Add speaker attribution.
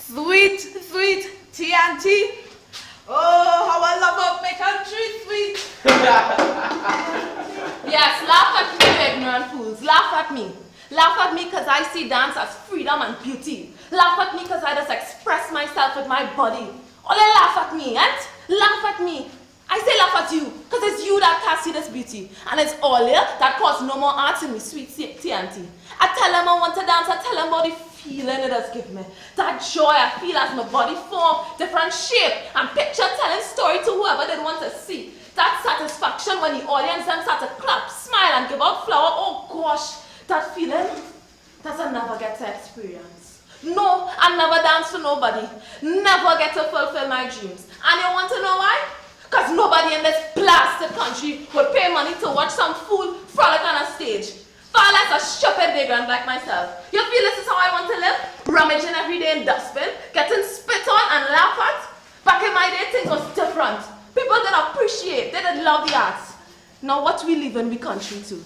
Speaker 1: Sweet, sweet TNT. Oh, how I love up my country, sweet. Yes, laugh at me, you ignorant fools. Laugh at me. Laugh at me because I see dance as freedom and beauty. Laugh at me because I just express myself with my body. Only laugh at me, and laugh at me. I say laugh at you because it's you that can see this beauty. And it's all you that cause no more arts in me, sweet TNT. I tell them I want to dance, I tell them about the feeling it does give me. That joy I feel as my body form, different shape, and picture telling story to whoever they want to see. That satisfaction when the audience then start to clap, smile, and give out flower. Oh gosh, that feeling that I never get to experience. No, I never dance for nobody. Never get to fulfill my dreams. And you want to know why? Because nobody in this blasted country would pay money to watch some fool frolic on a stage. Far less a stupid vagrant like myself. You feel this is how I want to live? Rummaging every day in dustbin, getting spit on and laughed at? Back in my day, things was different. People did appreciate, they did love the arts. Now what we live in we country too.